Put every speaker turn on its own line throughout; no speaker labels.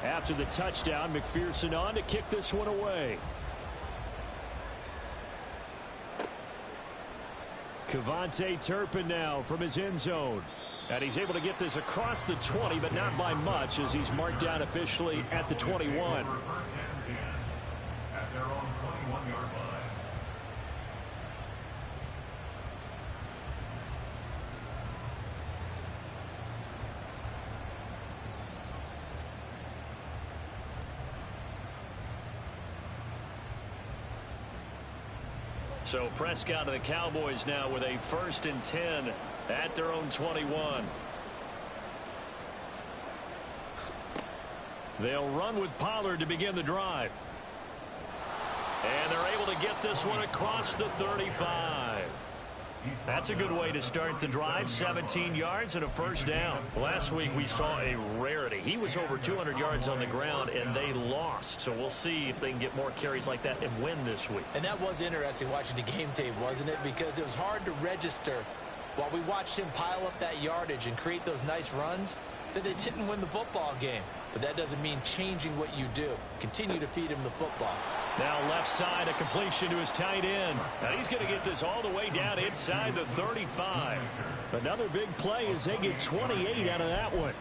After the touchdown, McPherson on to kick this one away. Kevontae Turpin now from his end zone. And he's able to get this across the 20, but not by much, as he's marked down officially at the 21.
At their own 21-yard line.
So Prescott and the Cowboys now with a 1st and 10 at their own 21. They'll run with Pollard to begin the drive. And they're able to get this one across the 35. That's a good way to start the drive. 17 yards and a 1st down. Last week we saw a rarity. He was over 200 yards on the ground, and they lost. So we'll see if they can get more carries like that and win this week.
And that was interesting watching the game tape, wasn't it? Because it was hard to register while we watched him pile up that yardage and create those nice runs that they didn't win the football game. But that doesn't mean changing what you do. Continue to feed him the football.
Now left side, a completion to his tight end. And he's going to get this all the way down inside the 35. Another big play as they get 28 out of that one.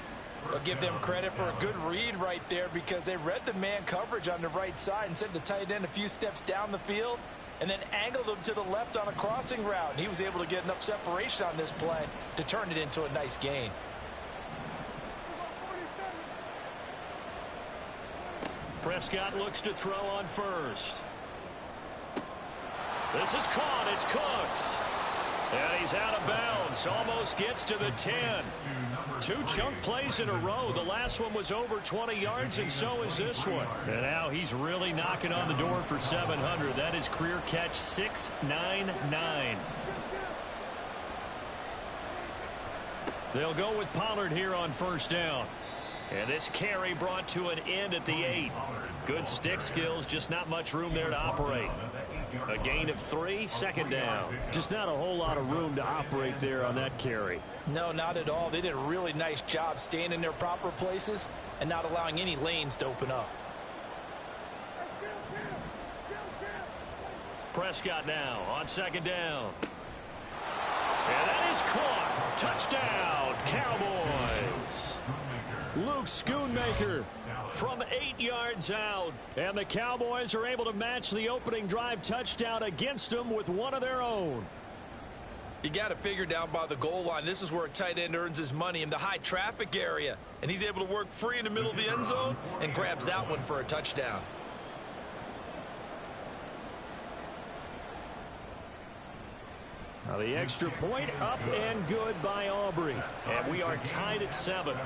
I'll give them credit for a good read right there, because they read the man coverage on the right side and sent the tight end a few steps down the field and then angled him to the left on a crossing route. And he was able to get enough separation on this play to turn it into a nice gain.
Prescott looks to throw on first. This is caught. It's Cooks. And he's out of bounds. Almost gets to the 10. 2 chunk plays in a row. The last one was over 20 yards, and so is this one. And now he's really knocking on the door for 700. That is career catch 699. They'll go with Pollard here on 1st down. And this carry brought to an end at the 8. Good stick skills, just not much room there to operate. A gain of 3, 2nd down. Just not a whole lot of room to operate there on that carry.
No, not at all. They did a really nice job staying in their proper places and not allowing any lanes to open up.
Prescott now on 2nd down. And that is caught. Touchdown, Cowboys. Luke Schoonmaker from 8 yards out. And the Cowboys are able to match the opening drive touchdown against them with one of their own.
You got to figure down by the goal line. This is where a tight end earns his money, in the high traffic area. And he's able to work free in the middle of the end zone and grabs that one for a touchdown.
Now the extra point up and good by Aubrey. And we are tied at 7.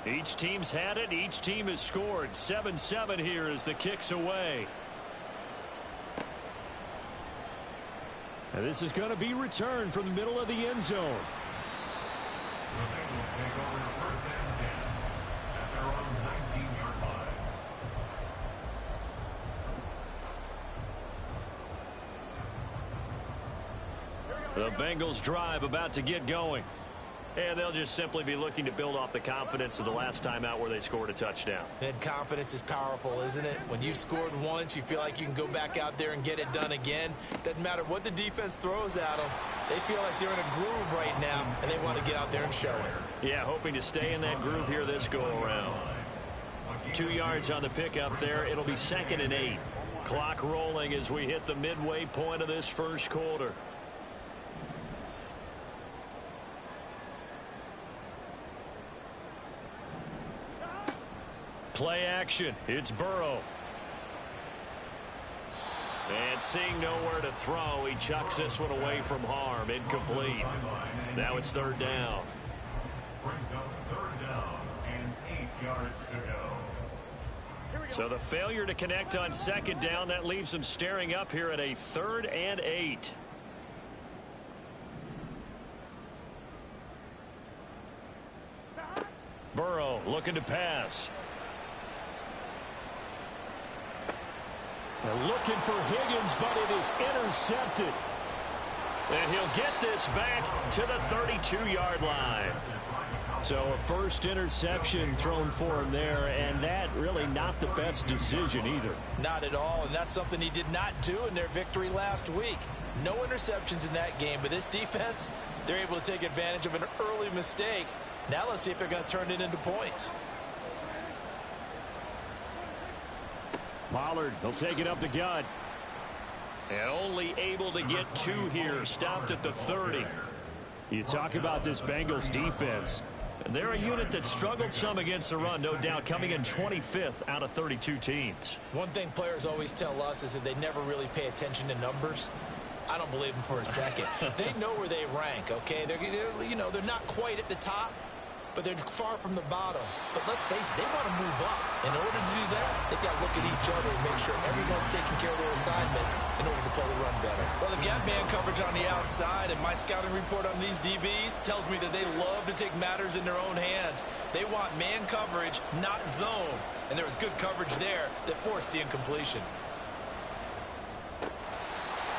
Each team's had it. Each team has scored. 7-7 here as the kick's away. And this is going to be returned from the middle of the end zone.
The Bengals take over the 1st and 10 at their own 19-yard line.
The Bengals drive about to get going. And they'll just simply be looking to build off the confidence of the last time out where they scored a touchdown.
And confidence is powerful, isn't it? When you've scored once, you feel like you can go back out there and get it done again. Doesn't matter what the defense throws at them. They feel like they're in a groove right now, and they want to get out there and show it.
Yeah, hoping to stay in that groove here this go-around. 2 yards on the pickup there. It'll be 2nd and 8. Clock rolling as we hit the midway point of this 1st quarter. Play action. It's Burrow. And seeing nowhere to throw, he chucks this one away from harm. Incomplete. Now it's 3rd down.
Brings up 3rd down and 8 yards to go.
So the failure to connect on 2nd down, that leaves them staring up here at a 3rd and 8. Burrow looking to pass. They're looking for Higgins, but it is intercepted. And he'll get this back to the 32-yard line. So a first interception thrown for him there, and that really not the best decision either.
Not at all, and that's something he did not do in their victory last week. No interceptions in that game, but this defense, they're able to take advantage of an early mistake. Now let's see if they're going to turn it into points.
Pollard, he'll take it up the gut. And only able to get 2 here, stopped at the 30. You talk about this Bengals defense. They're a unit that struggled some against the run, no doubt, coming in 25th out of 32 teams.
One thing players always tell us is that they never really pay attention to numbers. I don't believe them for a second. They know where they rank, okay? They're not quite at the top, but they're far from the bottom. But let's face it, they want to move up. In order to do that, they've got to look at each other and make sure everyone's taking care of their assignments in order to play the run better.
Well, they've got man coverage on the outside, and my scouting report on these DBs tells me that they love to take matters in their own hands. They want man coverage, not zone. And there was good coverage there that forced the incompletion.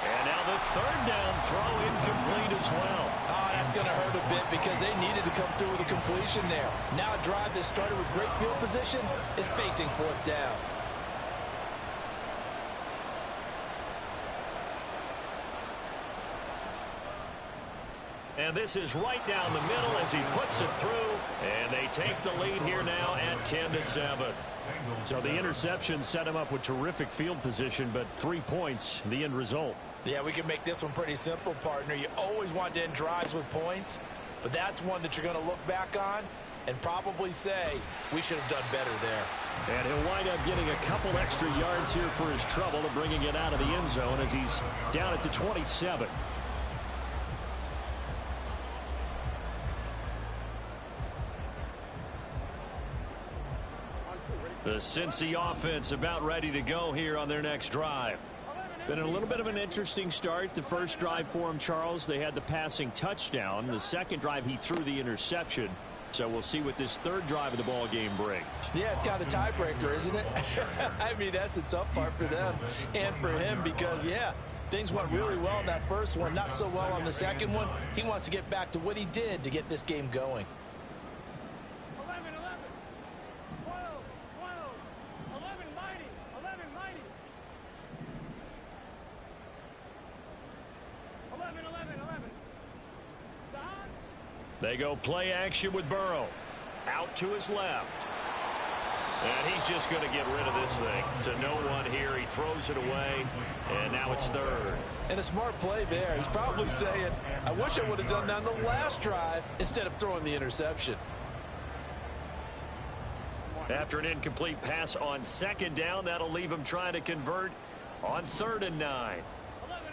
And now the third down throw incomplete as well.
Oh, that's going to hurt a bit because they needed to come through with a completion there. Now a drive that started with great field position is facing 4th down.
And this is right down the middle as he puts it through. And they take the lead here now at 10-7. So the interception set him up with terrific field position, but 3 points, the end result.
Yeah, we can make this one pretty simple, partner. You always want to end drives with points, but that's one that you're going to look back on and probably say, we should have done better there.
And he'll wind up getting a couple extra yards here for his trouble of bringing it out of the end zone as he's down at the 27. The Cincy offense about ready to go here on their next drive. Been a little bit of an interesting start. The first drive for him, Charles, they had the passing touchdown. The second drive, he threw the interception. So we'll see what this third drive of the ball game brings.
Yeah, it's kind of a tiebreaker, isn't it? I mean, that's the tough part for them and for him because, yeah, things went really well in that first one, not so well on the second one. He wants to get back to what he did to get this game going.
11, 12, 11, mighty, 11, mighty. 11.
They go play action with Burrow. Out to his left. And he's just going to get rid of this thing to no one here. He throws it away, and now it's third.
And a smart play there. He's probably saying, I wish I would have done that on the last drive instead of throwing the interception.
After an incomplete pass on second down, that'll leave him trying to convert on 3rd and 9.
11,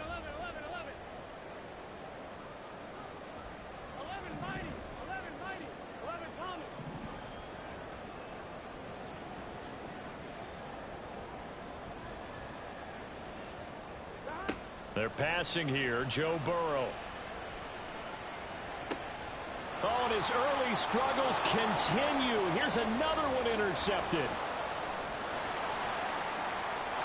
mighty, 11, Thomas.
They're passing here, Joe Burrow. Oh, and his early struggles continue. Here's another one intercepted.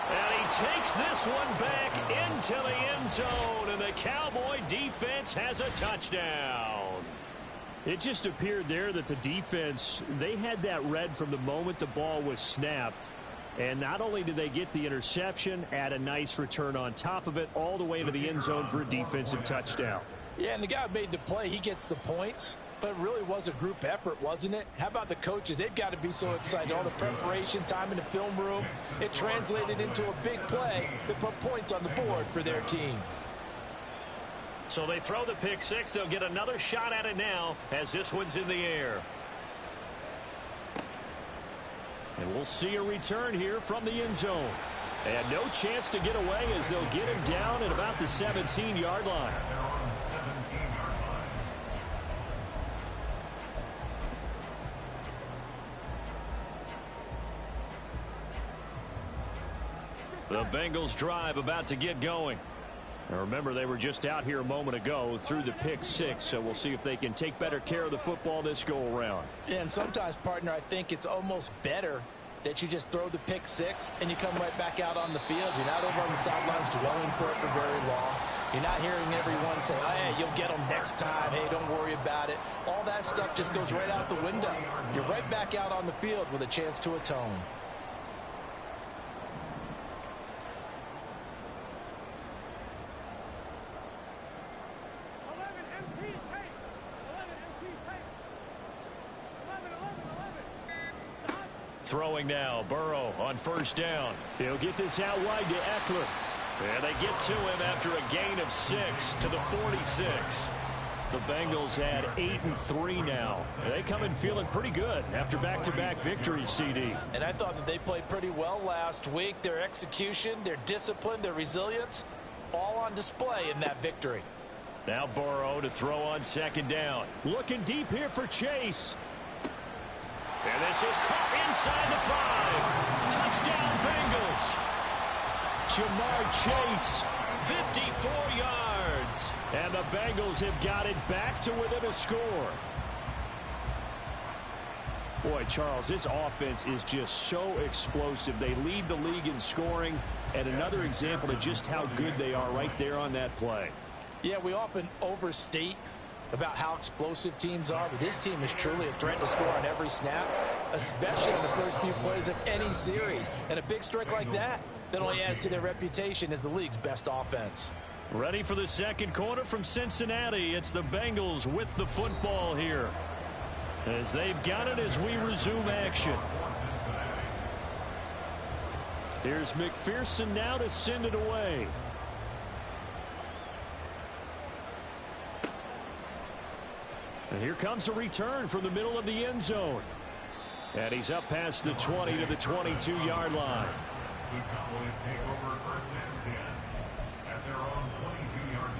And he takes this one back into the end zone, and the Cowboy defense has a touchdown. It just appeared there that the defense, they had that read from the moment the ball was snapped. And not only did they get the interception, add a nice return on top of it, all the way to the end zone for a defensive touchdown.
Yeah, and the guy who made the play, he gets the points. But it really was a group effort, wasn't it? How about the coaches? They've got to be so excited. All the preparation, time in the film room, it translated into a big play that put points on the board for their team.
So they throw the pick six. They'll get another shot at it now as this one's in the air. And we'll see a return here from the end zone. And no chance to get away as they'll get him down at about the 17-yard line. The Bengals drive about to get going. Now remember, they were just out here a moment ago through the pick six, so we'll see if they can take better care of the football this go around.
Yeah, and sometimes, partner, I think it's almost better that you just throw the pick six and you come right back out on the field. You're not over on the sidelines dwelling for it for very long. You're not hearing everyone say, oh, hey, you'll get them next time. Hey, don't worry about it. All that stuff just goes right out the window. You're right back out on the field with a chance to atone.
Throwing now, Burrow on first down. He'll get this out wide to Eckler. And they get to him after a gain of 6 to the 46. The Bengals had 8-3 now. They come in feeling pretty good after back-to-back victories, CD.
And I thought that they played pretty well last week. Their execution, their discipline, their resilience, all on display in that victory.
Now Burrow to throw on second down. Looking deep here for Chase. And this is caught inside the 5. Touchdown, Bengals. Jamar Chase, 54 yards. And the Bengals have got it back to within a score. Boy, Charles, this offense is just so explosive. They lead the league in scoring, and another example of just how good they are right there on that play.
Yeah, we often overstate about how explosive teams are, but this team is truly a threat to score on every snap, especially in the first few plays of any series. And a big strike like that only adds to their reputation as the league's best offense.
Ready for the second quarter from Cincinnati. It's the Bengals with the football here, as they've got it as we resume action. Here's McPherson now to send it away. And here comes a return from the middle of the end zone. And he's up past the 20 to the 22-yard line.
The Cowboys take over first and 10 at their own 22-yard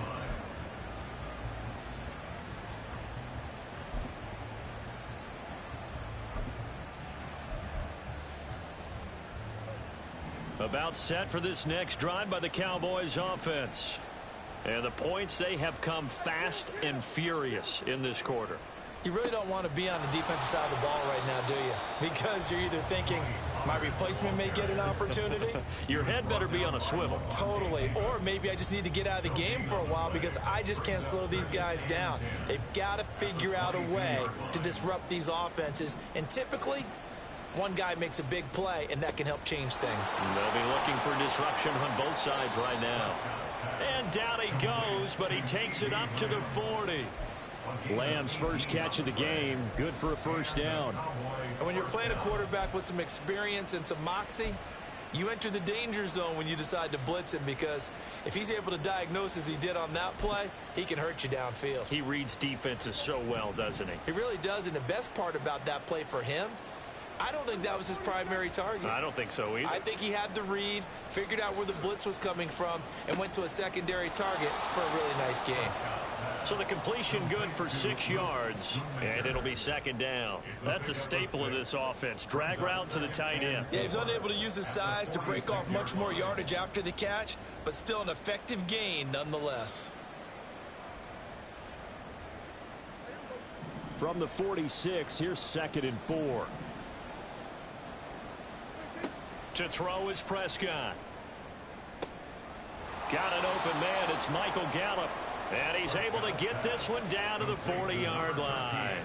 line.
About set for this next drive by the Cowboys offense. And the points, they have come fast and furious in this quarter.
You really don't want to be on the defensive side of the ball right now, do you? Because you're either thinking, my replacement may get an opportunity.
Your head better be on a swivel.
Totally. Or maybe I just need to get out of the game for a while because I just can't slow these guys down. They've got to figure out a way to disrupt these offenses. And typically, one guy makes a big play, and that can help change things.
They'll be looking for disruption on both sides right now. And down he goes, but he takes it up to the 40. Lamb's first catch of the game, good for a first down.
And when you're playing a quarterback with some experience and some moxie, you enter the danger zone when you decide to blitz him, because if he's able to diagnose as he did on that play, he can hurt you downfield.
He reads defenses so well, doesn't he?
He really does, and the best part about that play for him, I don't think that was his primary target.
I don't think so either.
I think he had the read, figured out where the blitz was coming from, and went to a secondary target for a really nice game.
So the completion good for 6 yards, and it'll be second down. That's a staple of this offense. Drag route to the tight end.
Yeah, he's unable to use his size to break off much more yardage after the catch, but still an effective gain nonetheless.
From the 46, here's 2nd and 4. To throw is Prescott. Got an open man. It's Michael Gallup. And he's able to get this one down to the 40-yard line.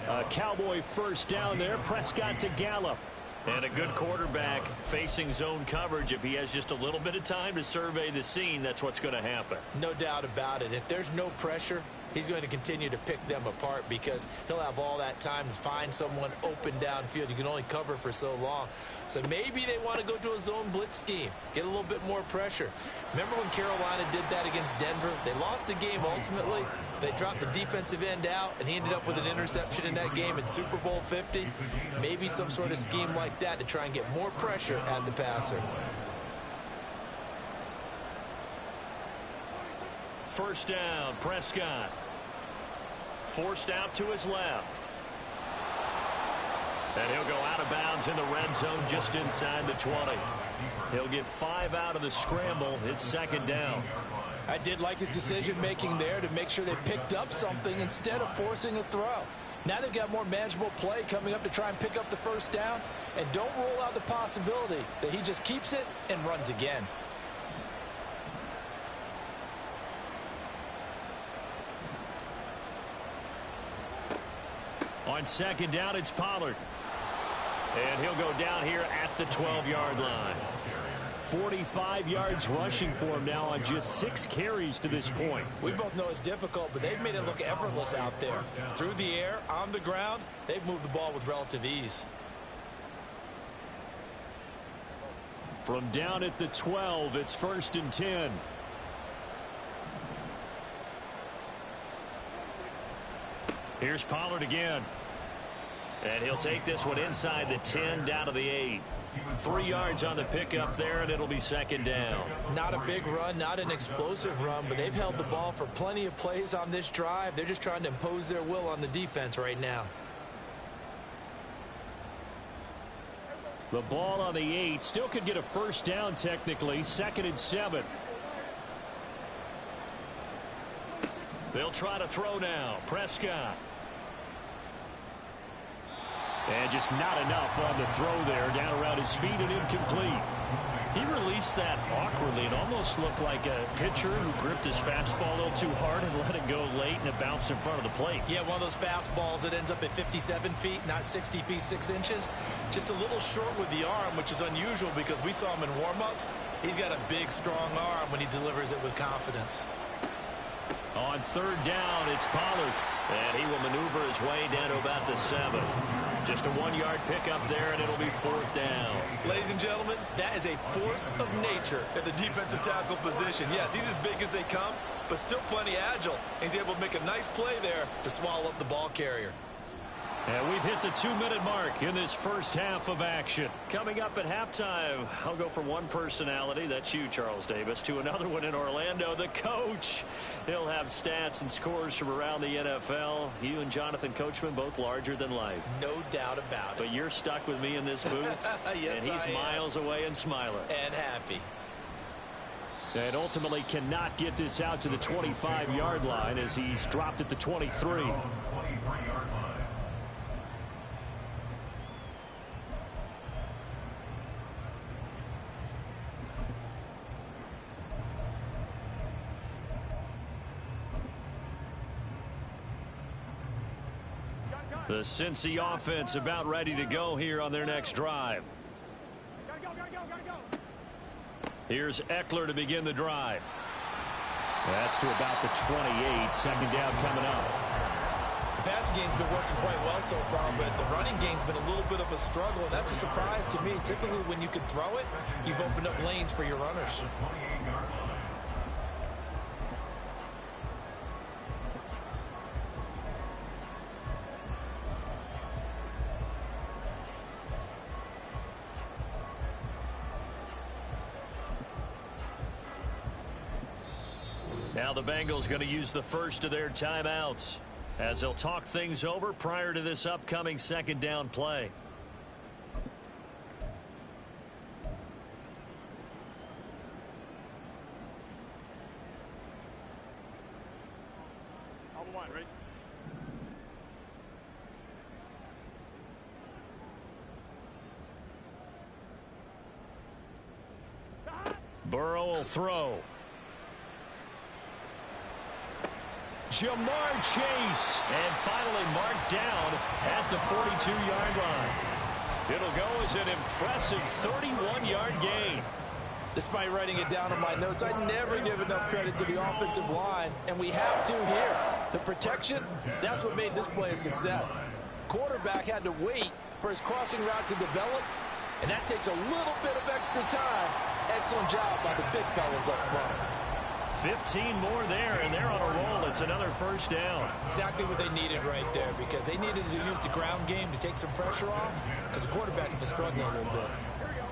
A Cowboy first down there. Prescott to Gallup. And a good quarterback facing zone coverage. If he has just a little bit of time to survey the scene, that's what's going to happen.
No doubt about it. If there's no pressure, he's going to continue to pick them apart because he'll have all that time to find someone open downfield. You can only cover for so long. So maybe they want to go to a zone blitz scheme, get a little bit more pressure. Remember when Carolina did that against Denver? They lost the game ultimately. They dropped the defensive end out, and he ended up with an interception in that game in Super Bowl 50. Maybe some sort of scheme like that to try and get more pressure at the passer.
First down, Prescott. Forced out to his left. And he'll go out of bounds in the red zone just inside the 20. He'll get 5 out of the scramble. It's second down.
I did like his decision-making there to make sure they picked up something instead of forcing a throw. Now they've got more manageable play coming up to try and pick up the first down. And don't rule out the possibility that he just keeps it and runs again.
On second down, it's Pollard. And he'll go down here at the 12-yard line. 45 yards rushing for him now on just 6 carries to this point.
We both know it's difficult, but they've made it look effortless out there. Through the air, on the ground, they've moved the ball with relative ease.
From down at the 12, it's 1st and 10. Here's Pollard again. And he'll take this one inside the 10 down to the 8. 3 yards on the pickup there, and it'll be 2nd down.
Not a big run, not an explosive run, but they've held the ball for plenty of plays on this drive. They're just trying to impose their will on the defense right now.
The ball on the 8 still could get a 1st down technically. 2nd and 7. They'll try to throw now. Prescott. And just not enough on the throw there. Down around his feet and incomplete. He released that awkwardly. It almost looked like a pitcher who gripped his fastball a little too hard and let it go late, and it bounced in front of the plate.
Yeah, one of those fastballs that ends up at 57 feet, not 60 feet 6 inches. Just a little short with the arm, which is unusual because we saw him in warm-ups. He's got a big, strong arm when he delivers it with confidence.
On 3rd down, it's Pollard. And he will maneuver his way down to about the 7. Just a 1-yard pickup there, and it'll be 4th down.
Ladies and gentlemen, that is a force of nature at the defensive tackle position. Yes, he's as big as they come, but still plenty agile. He's able to make a nice play there to swallow up the ball carrier.
And we've hit the 2-minute mark in this first half of action. Coming up at halftime, I'll go from one personality, that's you, Charles Davis, to another one in Orlando, the coach. He'll have stats and scores from around the NFL. You and Jonathan Coachman, both larger than life.
No doubt about it.
But you're stuck with me in this booth,
yes,
and he's miles away and smiling.
And happy.
And ultimately cannot get this out to the 25-yard line as he's dropped at the 23. The Cincy offense about ready to go here on their next drive. Here's Eckler to begin the drive. That's to about the 28. 2nd down coming up.
The passing game's been working quite well so far, but the running game's been a little bit of a struggle, and that's a surprise to me. Typically, when you can throw it, you've opened up lanes for your runners.
Now the Bengals going to use the first of their timeouts as they'll talk things over prior to this upcoming 2nd down play.
On one, ready?
Burrow will throw. Jamar Chase, and finally marked down at the 42-yard line. It'll go as an impressive 31-yard gain.
Despite writing it down on my notes, I never give enough credit to the offensive line, and we have to here. The protection, that's what made this play a success. Quarterback had to wait for his crossing route to develop, and that takes a little bit of extra time. Excellent job by the big fellas up front.
15 more there, and they're on a roll. It's another 1st down.
Exactly what they needed right there, because they needed to use the ground game to take some pressure off, because the quarterback's been struggling a little bit.
Here we go.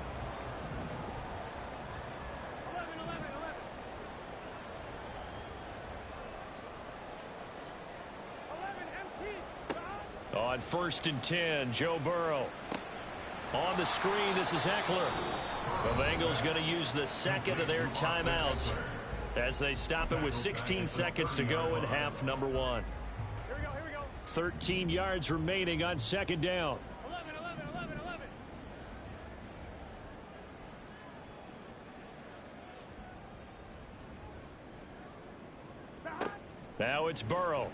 11, 11, 11. 11 empty.
On 1st and 10, Joe Burrow. On the screen, this is Eckler. The Bengals going to use the 2nd of their timeouts as they stop it with 16 seconds to go in half number 1.
Here we go, here we go.
13 yards remaining on 2nd down.
11, 11, 11, 11.
Now it's Burrow.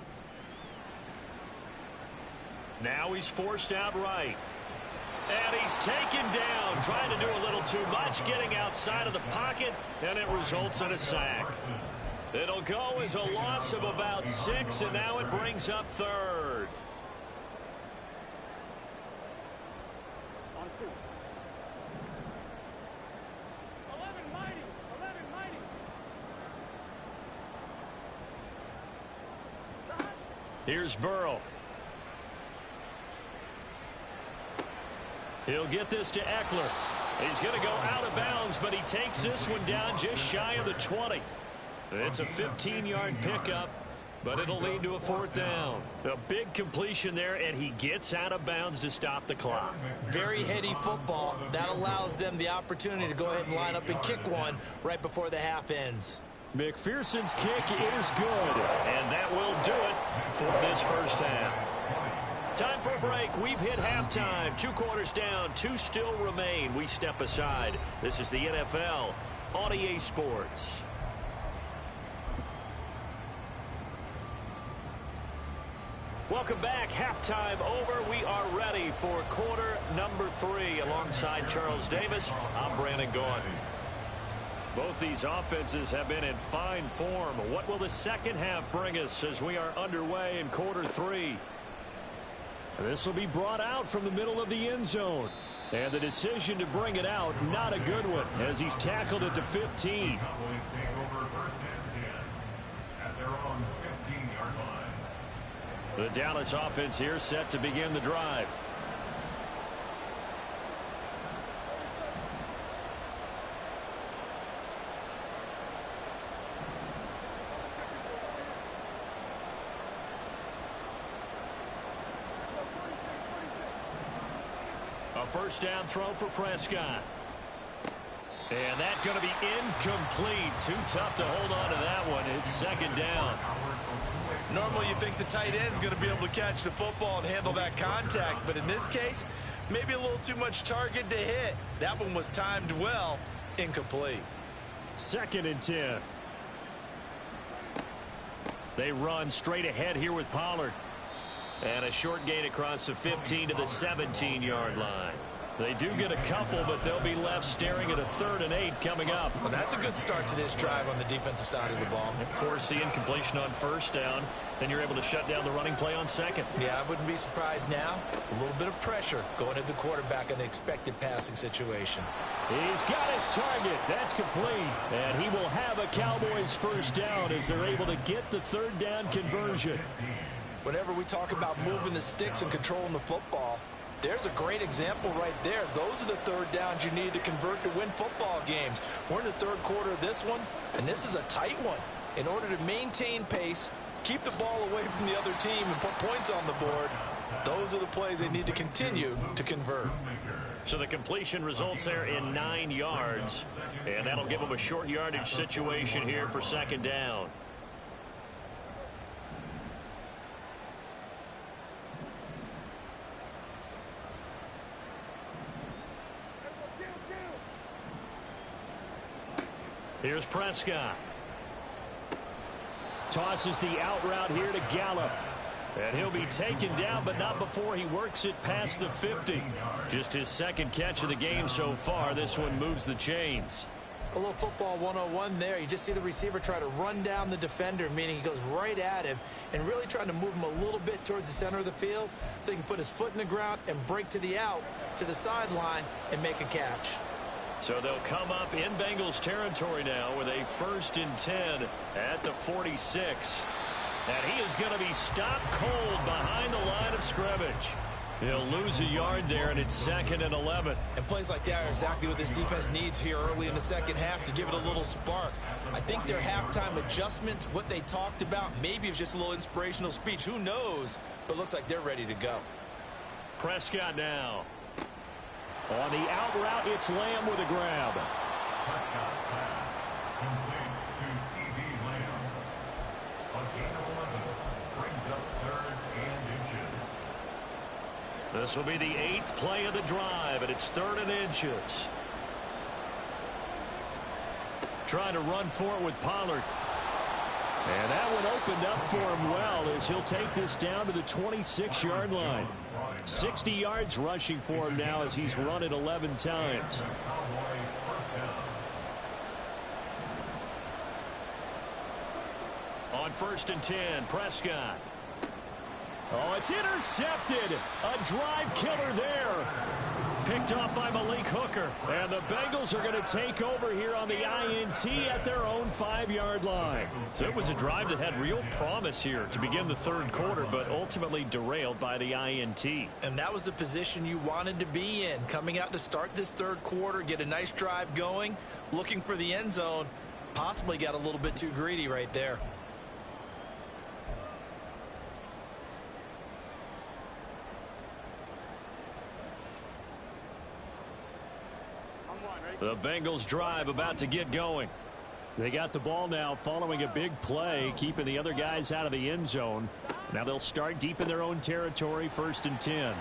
Now he's forced out right. And he's taken down, trying to do a little too much, getting outside of the pocket, and it results in a sack. It'll go as a loss of about 6, and now it brings up third.
On 2. 11 mighty. 11 mighty. Shot.
Here's Burrow. He'll get this to Eckler. He's going to go out of bounds, but he takes this one down just shy of the 20. It's a 15-yard pickup, but it'll lead to a 4th down. A big completion there, and he gets out of bounds to stop the clock.
Very heady football. That allows them the opportunity to go ahead and line up and kick one right before the half ends.
McPherson's kick is good, and that will do it for this first half. Time for a break. We've hit halftime. 2 quarters down, 2 still remain. We step aside. This is the NFL on EA Sports. Welcome back. Halftime over. We are ready for quarter number 3. Alongside Charles Davis, I'm Brandon Gordon. Both these offenses have been in fine form. What will the second half bring us as we are underway in quarter 3? This will be brought out from the middle of the end zone. And the decision to bring it out, not a good one, as he's tackled at the 15.
Cowboys take over 1st and 10 at their own 15-yard line.
The Dallas offense here set to begin the drive. A first down throw for Prescott. And that's going to be incomplete. Too tough to hold on to that one. It's 2nd down.
Normally you think the tight end's going to be able to catch the football and handle that contact, but in this case, maybe a little too much target to hit. That one was timed well. Incomplete.
2nd and 10. They run straight ahead here with Pollard. And a short gain across the 15 to the 17-yard line. They do get a couple, but they'll be left staring at a 3rd and 8 coming up.
Well, that's a good start to this drive on the defensive side of the ball.
Force the incompletion on 1st down. Then you're able to shut down the running play on 2nd.
Yeah, I wouldn't be surprised now. A little bit of pressure going at the quarterback in the expected passing situation.
He's got his target. That's complete. And he will have a Cowboys 1st down as they're able to get the 3rd down conversion.
Whenever we talk about moving the sticks and controlling the football, there's a great example right there. Those are the 3rd downs you need to convert to win football games. We're in the 3rd quarter of this one, and this is a tight one. In order to maintain pace, keep the ball away from the other team, and put points on the board, those are the plays they need to continue to convert.
So the completion results there in 9 yards, and that'll give them a short yardage situation here for 2nd down. Here's Prescott. Tosses the out route here to Gallup. And he'll be taken down, but not before he works it past the 50. Just his 2nd catch of the game so far. This one moves the chains.
A little football 101 there. You just see the receiver try to run down the defender, meaning he goes right at him and really trying to move him a little bit towards the center of the field so he can put his foot in the ground and break to the out, to the sideline, and make a catch.
So they'll come up in Bengals territory now with a 1st and 10 at the 46. And he is going to be stopped cold behind the line of scrimmage. He'll lose a yard there, and it's 2nd and 11.
And plays like that are exactly what this defense needs here early in the 2nd half to give it a little spark. I think their halftime adjustments, what they talked about, maybe it was just a little inspirational speech. Who knows? But looks like they're ready to go.
Prescott now. On the out route, it's Lamb with a grab.
Prescott's pass complete to C.D. Lamb. A gain of 11 brings up 3rd and inches.
This will be the 8th play of the drive, and it's 3rd and inches. Trying to run for it with Pollard. And that one opened up for him well as he'll take this down to the 26-yard line. 60 yards rushing for him now as he's run it 11 times. On 1st and 10, Prescott. Oh, it's intercepted. A drive killer there. Picked off by Malik Hooker. And the Bengals are going to take over here on the INT at their own 5-yard line. So it was a drive that had real promise here to begin the 3rd quarter, but ultimately derailed by the INT.
And that was the position you wanted to be in. Coming out to start this 3rd quarter, get a nice drive going, looking for the end zone. Possibly got a little bit too greedy right there.
The Bengals drive about to get going. They got the ball now following a big play, keeping the other guys out of the end zone. Now they'll start deep in their own territory, 1st and 10.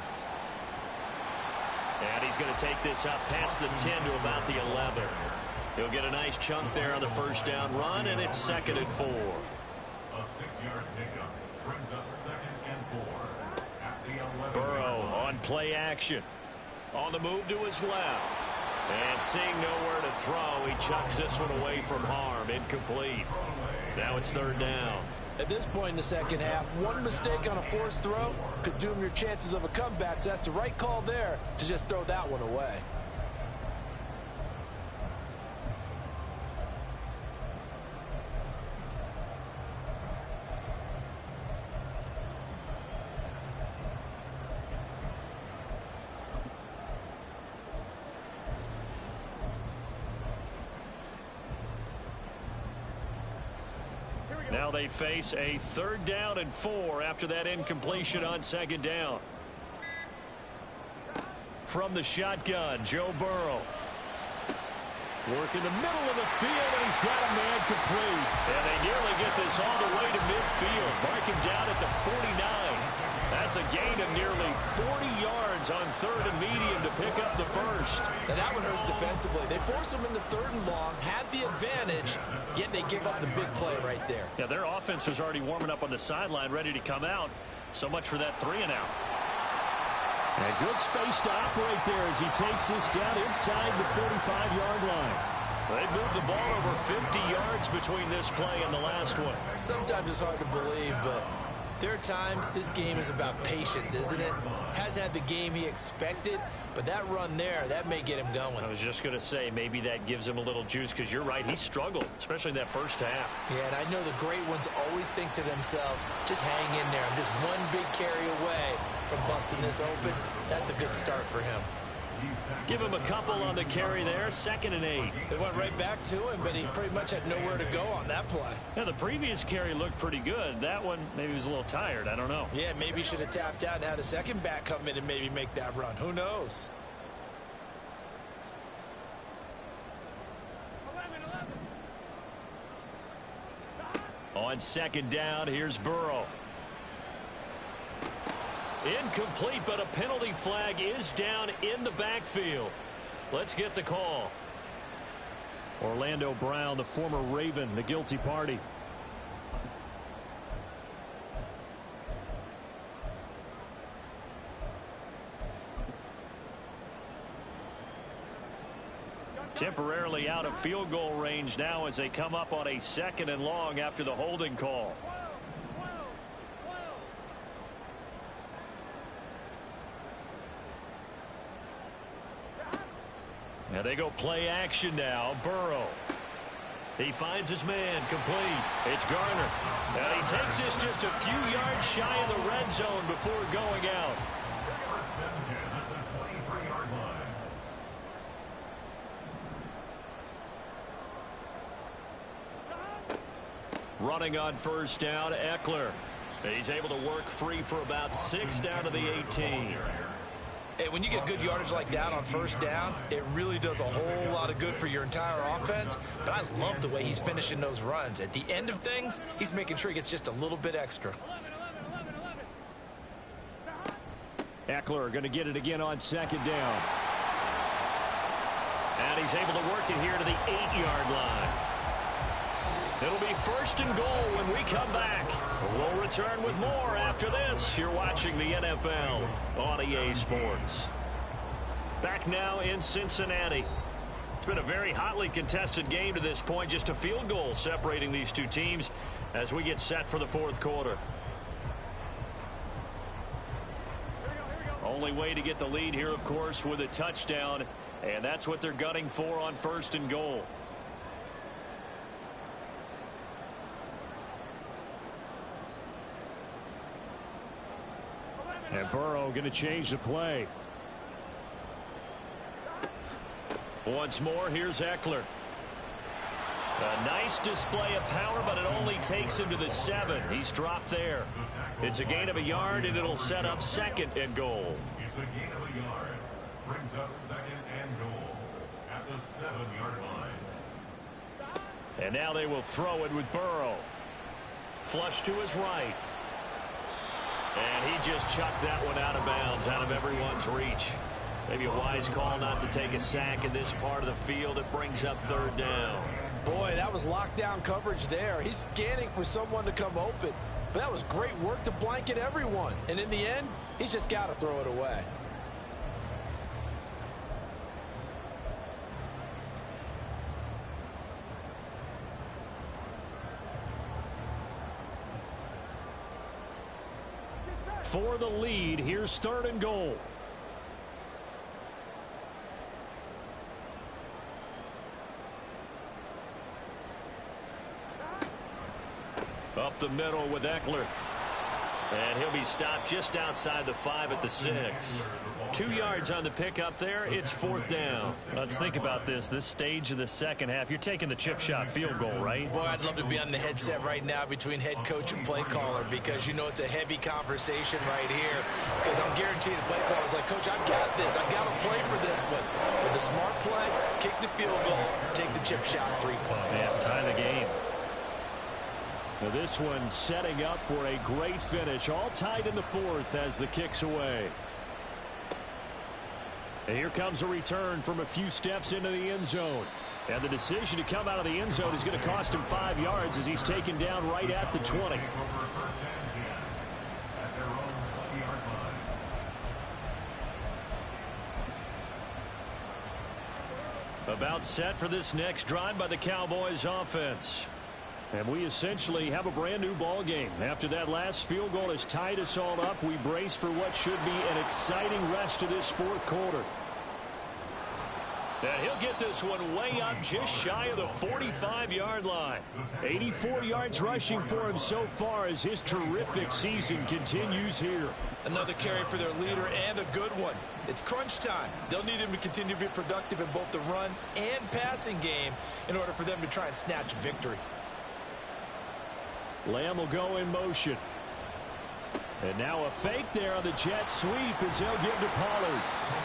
And he's going to take this up past the 10 to about the 11. He'll get a nice chunk there on the 1st down run, and it's 2nd and 4.
A 6-yard pickup brings up 2nd and 4 at the 11.
Burrow on play action. On the move to his left. And seeing nowhere to throw, he chucks this one away from harm. Incomplete. Now it's 3rd down.
At this point in the 2nd half, one mistake on a forced throw could doom your chances of a comeback. So that's the right call there to just throw that one away.
Now they face a 3rd down and 4 after that incompletion on 2nd down. From the shotgun, Joe Burrow. Work in the middle of the field, and he's got a man complete. And they nearly get this all the way to midfield. Mark him down at the 49. That's a gain of nearly 40 yards on 3rd and medium to pick up the 1st.
And that one hurts defensively. They force him into 3rd and long, had the advantage, yet they give up the big play right there.
Yeah, their offense was already warming up on the sideline, ready to come out. So much for that 3-and-out. And good space to operate there as he takes this down inside the 45-yard line. They've moved the ball over 50 yards between this play and the last one.
Sometimes it's hard to believe, but there are times this game is about patience, isn't it? Hasn't had the game he expected, but that run there, that may get him going.
I was just going to say, maybe that gives him a little juice, because you're right, he struggled, especially in that 1st half.
Yeah, and I know the great ones always think to themselves, just hang in there. I'm just one big carry away from busting this open. That's a good start for him.
Give him a couple on the carry there, 2nd and 8.
They went right back to him, but he pretty much had nowhere to go on that play.
Yeah, the previous carry looked pretty good. That one, maybe he was a little tired. I don't know.
Yeah, maybe he should have tapped out and had a second back come in and maybe make that run. Who knows?
11.
On 2nd down, here's Burrow. Incomplete, but a penalty flag is down in the backfield. Let's get the call. Orlando Brown, the former Raven, the guilty party. Temporarily out of field goal range now as they come up on a 2nd and long after the holding call. And they go play action now. Burrow. He finds his man, complete. It's Garner. And he takes this just a few yards shy of the red zone before going out.
First and 10 at the 23-yard line.
Running on 1st down, Eckler. He's able to work free for about 6 down to the 18.
Hey, when you get good yardage like that on 1st down, it really does a whole lot of good for your entire offense. But I love the way he's finishing those runs. At the end of things, he's making sure he gets just a little bit extra.
11.
Eckler going to get it again on 2nd down. And he's able to work it here to the 8-yard line. It'll be first and goal when we come back. We'll return with more after this. You're watching the NFL on EA Sports. Back now in Cincinnati. It's been a very hotly contested game to this point. Just a field goal separating these two teams as we get set for the fourth quarter. Only way to get the lead here, of course, with a touchdown. And that's what they're gunning for on first and goal.
And Burrow going to change the play.
Once more, here's Eckler. A nice display of power, but it only takes him to the 7. He's dropped there. It's a gain of a yard, and it'll set up second and goal.
It's a gain of a yard. Brings up second and goal at the 7-yard line.
And now they will throw it with Burrow. Flush to his right. And he just chucked that one out of bounds, out of everyone's reach. Maybe a wise call not to take a sack in this part of the field. It brings up third down.
Boy, that was lockdown coverage there. He's scanning for someone to come open. But that was great work to blanket everyone. And in the end, he's just got to throw it away.
For the lead, here's third and goal.
Up the middle with Eckler. And he'll be stopped just outside the 5 at the 6. 2 yards on the pickup there. It's fourth down.
Let's think about this stage of the second half. You're taking the chip shot field goal, right?
Boy, I'd love to be on the headset right now between head coach and play caller, because you know it's a heavy conversation right here. Because I'm guaranteed the play caller is like, Coach, I've got this. I've got to play for this one. But the smart play, kick the field goal, take the chip shot, 3 points.
Yeah, tie the game. Now this one setting up for a great finish. All tied in the fourth as the kick's away. And here comes a return from a few steps into the end zone. And the decision to come out of the end zone is going to cost him 5 yards as he's taken down right at the 20. About set for this next drive by the Cowboys offense. And we essentially have a brand new ball game. After that last field goal has tied us all up, we brace for what should be an exciting rest of this fourth quarter.
And he'll get this one way up just shy of the 45-yard line.
84 yards rushing for him so far as his terrific season continues here.
Another carry for their leader, and a good one. It's crunch time. They'll need him to continue to be productive in both the run and passing game in order for them to try and snatch victory.
Lamb will go in motion. And now a fake there on the jet sweep as they'll give to Pollard.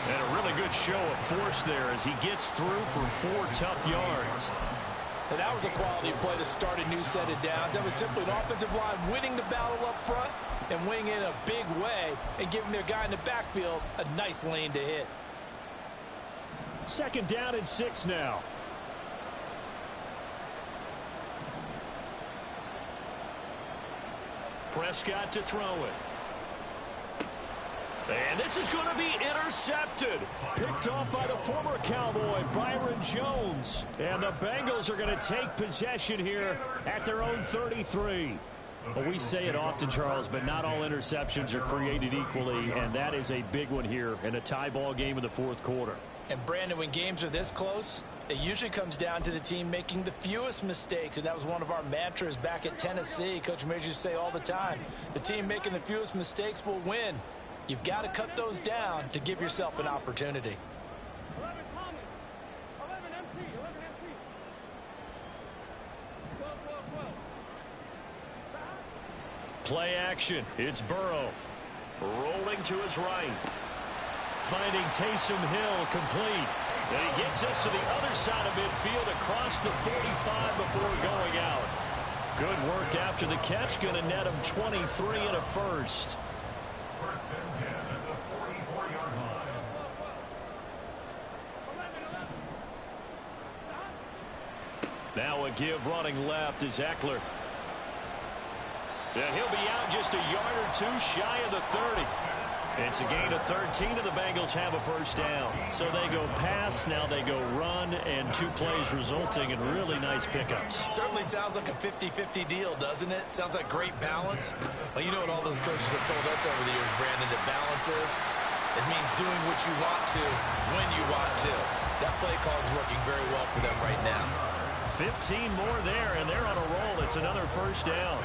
And a really good show of force there as he gets through for 4 tough yards.
And that was a quality play to start a new set of downs. That was simply an offensive line winning the battle up front and winning in a big way and giving their guy in the backfield a nice lane to hit.
Second down and 6 now.
Prescott to throw it. And this is going to be intercepted.
Picked off by the former Cowboy, Byron Jones. And the Bengals are going to take possession here at their own 33. Well, we say it often, Charles, but not all interceptions are created equally, and that is a big one here in a tie ball game in the fourth quarter.
And, Brandon, when games are this close, it usually comes down to the team making the fewest mistakes, and that was one of our mantras back at Tennessee. Coach Major used to say all the time, the team making the fewest mistakes will win. You've got to cut those down to give yourself an opportunity.
11 Thomas, 11 MT, 11 MT. 12, 12, 12.
Play action. It's Burrow. Rolling to his right. Finding Taysom Hill complete. And he gets us to the other side of midfield across the 45 before going out. Good work after the catch. Going to net him 23 and a first.
First and 10 at the 44-yard line.
11, 11.
Now a give running left is Eckler. And he'll be out just a yard or two shy of the 30. It's a gain of 13, and the Bengals have a first down. So they go pass, now they go run, and 2 plays resulting in really nice pickups.
Certainly sounds like a 50-50 deal, doesn't it? Sounds like great balance. Well, you know what all those coaches have told us over the years, Brandon, that balance is? It means doing what you want to, when you want to. That play call is working very well for them right now.
15 more there, and they're on a roll. It's another first down.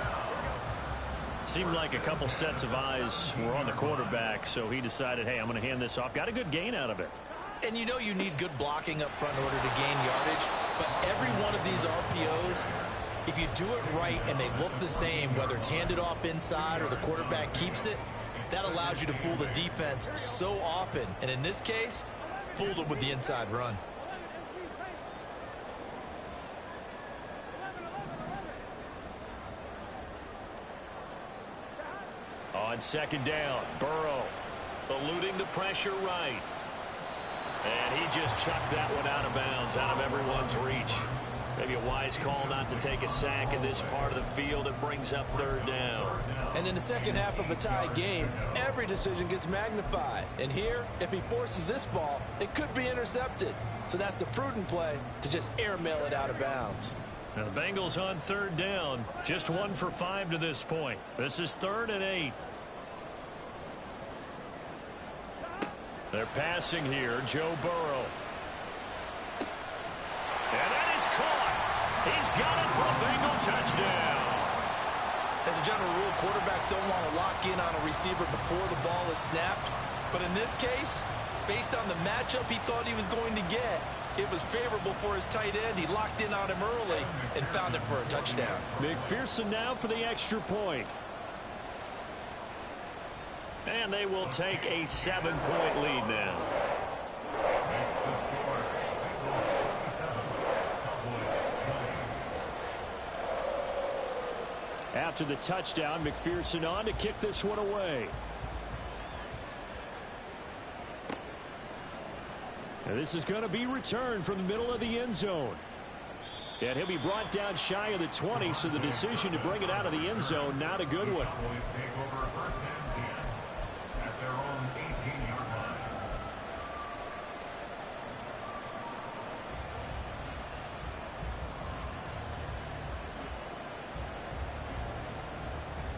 Seemed like a couple sets of eyes were on the quarterback, so he decided, hey, I'm going to hand this off. Got a good gain out of it.
And you know you need good blocking up front in order to gain yardage, but every one of these RPOs, if you do it right and they look the same, whether it's handed off inside or the quarterback keeps it, that allows you to fool the defense so often. And in this case, fooled them with the inside run.
On second down, Burrow eluding the pressure right. And he just chucked that one out of bounds, out of everyone's reach. Maybe a wise call not to take a sack in this part of the field. It brings up third down.
And in the second half of a tied game, every decision gets magnified. And here, if he forces this ball, it could be intercepted. So that's the prudent play, to just airmail it out of bounds.
Now the Bengals on third down, just 1 for 5 to this point. This is 3rd and 8. They're passing here, Joe Burrow. And that is caught. He's got it for a Bengal touchdown.
As a general rule, quarterbacks don't want to lock in on a receiver before the ball is snapped. But in this case, based on the matchup he thought he was going to get, it was favorable for his tight end. He locked in on him early and found him for a touchdown.
McPherson now for the extra point.
And they will take a 7-point lead now.
After the touchdown, McPherson on to kick this one away. And this is going to be returned from the middle of the end zone. And he'll be brought down shy of the 20, so the decision to bring it out of the end zone, not a good one.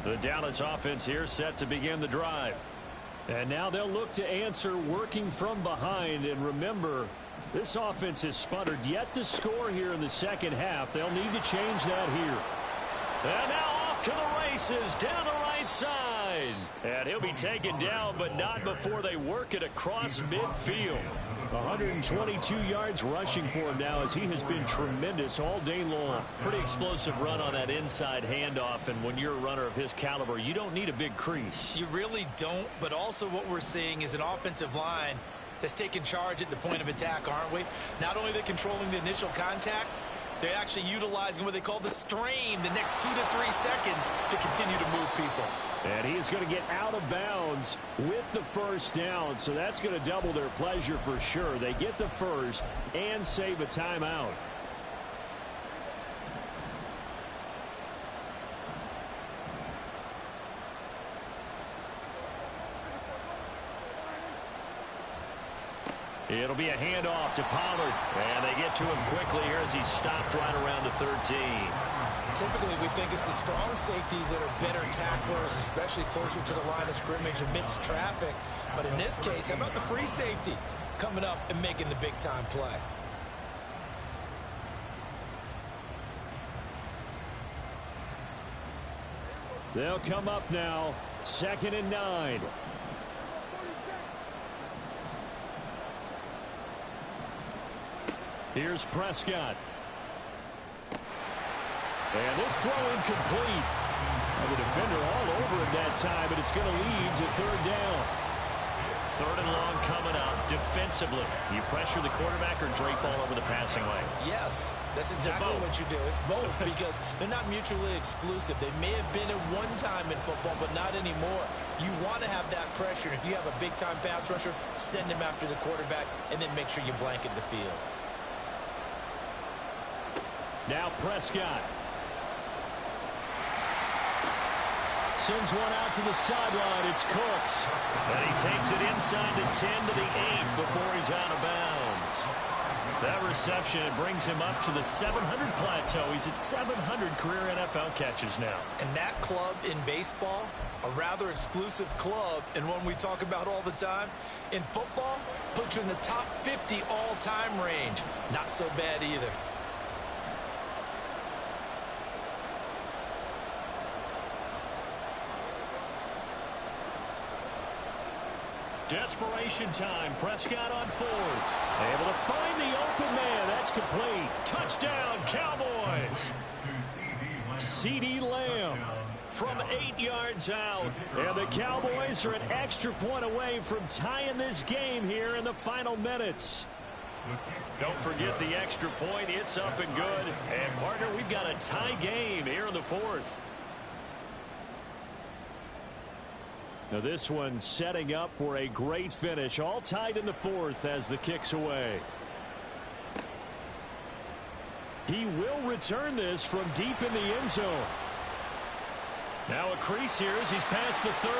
The Dallas offense here set to begin the drive.
And now they'll look to answer working from behind. And remember, this offense has sputtered yet to score here in the second half. They'll need to change that here.
And now off to the races down the right side. And he'll be taken down, but not before they work it across midfield.
122 yards rushing for him now, as he has been tremendous all day long.
Pretty explosive run on that inside handoff, and when you're a runner of his caliber, you don't need a big crease.
You really don't, but also what we're seeing is an offensive line that's taking charge at the point of attack, aren't we? Not only are they controlling the initial contact, they're actually utilizing what they call the strain, the next 2 to 3 seconds, to continue to move people.
And he is going to get out of bounds with the first down, so that's going to double their pleasure for sure. They get the first and save a timeout.
It'll be a handoff to Pollard. And they get to him quickly here as he stopped right around the 13.
Typically, we think it's the strong safeties that are better tacklers, especially closer to the line of scrimmage amidst traffic. But in this case, how about the free safety coming up and making the big-time play?
They'll come up now, 2nd and 9. Here's Prescott. And this throw incomplete. And the defender all over him that time, but it's going to lead to 3rd down.
3rd and long coming up. Defensively, you pressure the quarterback or drape all over the passing lane?
Yes, that's exactly what you do. It's both because they're not mutually exclusive. They may have been at one time in football, but not anymore. You want to have that pressure. If you have a big-time pass rusher, send him after the quarterback, and then make sure you blanket the field.
Now Prescott. Sends one out to the sideline. It's Cooks.
And he takes it inside the 10 to the 8 before he's out of bounds. That reception brings him up to the 700 plateau. He's at 700 career NFL catches now.
And that club in baseball, a rather exclusive club and one we talk about all the time. In football, puts you in the top 50 all-time range. Not so bad either.
Desperation time. Prescott on fourth.
Able to find the open man. That's complete.
Touchdown, Cowboys.
CeeDee Lamb
From 8 yards out.
And the Cowboys are an extra point away from tying this game here in the final minutes.
Don't forget the extra point. It's up and good. And, partner, we've got a tie game here in the fourth.
Now this one setting up for a great finish. All tied in the fourth as the kick's away. He will return this from deep in the end zone.
Now a crease here as he's past the 30.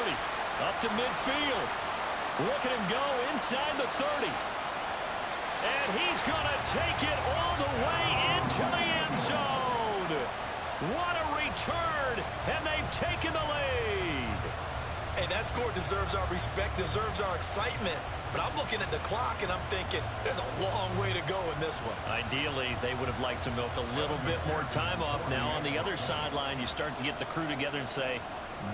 Up to midfield. Look at him go inside the 30. And he's going to take it all the way into the end zone. What a return. And they've taken the lead.
Hey, that score deserves our respect, deserves our excitement. But I'm looking at the clock, and I'm thinking there's a long way to go in this one.
Ideally, they would have liked to milk a little bit more time off now. On the other sideline, you start to get the crew together and say,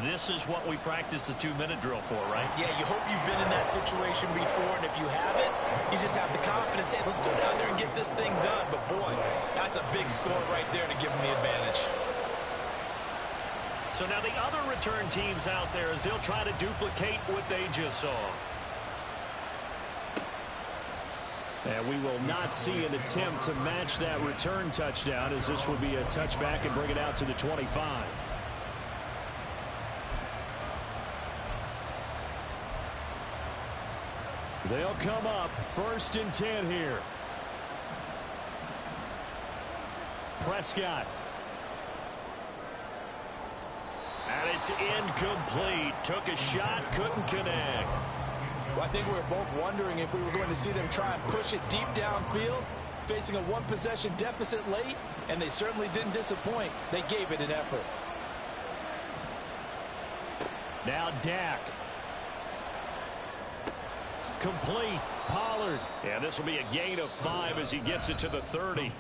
this is what we practiced the 2-minute drill for, right?
Yeah, you hope you've been in that situation before, and if you haven't, you just have the confidence, hey, let's go down there and get this thing done. But, boy, that's a big score right there to give them the advantage.
So now the other return teams out there as they'll try to duplicate what they just saw.
And we will not see an attempt to match that return touchdown as this will be a touchback and bring it out to the 25. They'll come up 1st and 10 here. Prescott.
And it's incomplete. Took a shot, couldn't connect.
Well, I think we were both wondering if we were going to see them try and push it deep downfield, facing a one-possession deficit late, and they certainly didn't disappoint. They gave it an effort.
Now Dak. Complete. Pollard.
Yeah, this will be a gain of 5 as he gets it to the 30.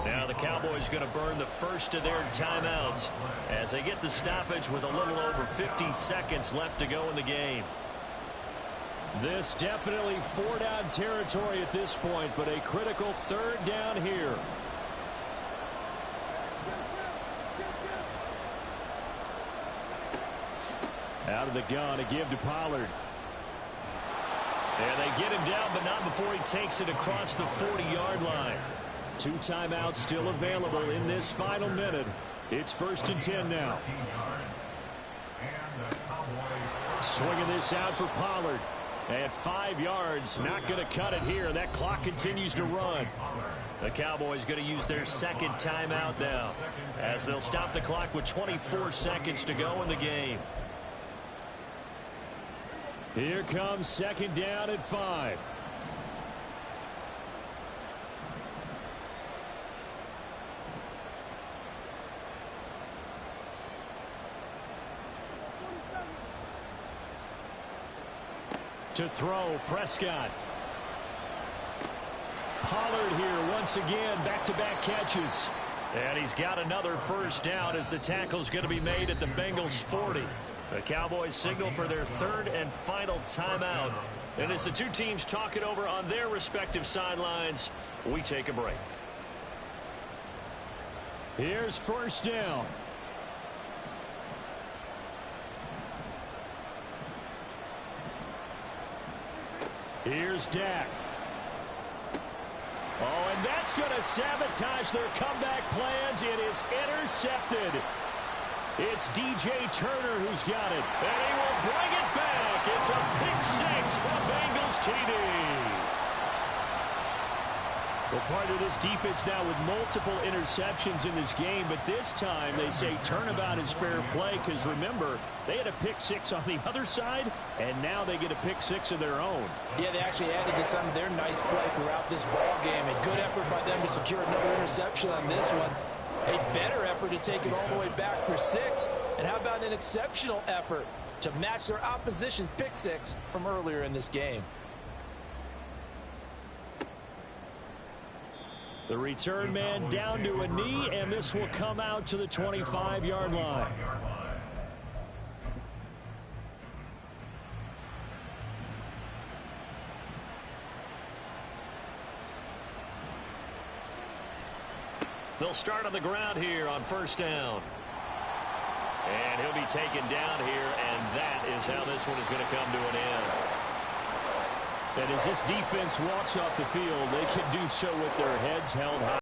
Now the Cowboys going to burn the first of their timeouts as they get the stoppage with a little over 50 seconds left to go in the game.
This definitely 4-down territory at this point, but a critical 3rd down here. Out of the gun, a give to Pollard.
And they get him down, but not before he takes it across the 40-yard line.
2 timeouts still available in this final minute. It's 1st and 10 now. Swinging this out for Pollard. And 5 yards, not going to cut it here. That clock continues to run.
The Cowboys going to use their 2nd timeout now as they'll stop the clock with 24 seconds to go in the game.
Here comes 2nd down at 5. To throw, Prescott. Pollard here once again, back-to-back catches.
And he's got another 1st down as the tackle's going to be made at the Bengals 40. The Cowboys signal for their 3rd and final timeout. And as the two teams talk it over on their respective sidelines, we take a break.
Here's 1st down. Here's Dak. Oh, and that's going to sabotage their comeback plans. It is intercepted. It's DJ Turner who's got it.
And he will bring it back. It's a pick 6 for Bengals TD.
Well, part of this defense now with multiple interceptions in this game, but this time they say turnabout is fair play because, remember, they had a pick six on the other side, and now they get a pick six of their own.
Yeah, they actually added to some of their nice play throughout this ball game. A good effort by them to secure another interception on this one. A better effort to take it all the way back for 6. And how about an exceptional effort to match their opposition's pick six from earlier in this game?
The return man down to a knee, and this will come out to the 25-yard line.
They'll start on the ground here on first down. And he'll be taken down here, and that is how this one is going to come to an end.
And as this defense walks off the field, they can do so with their heads held high.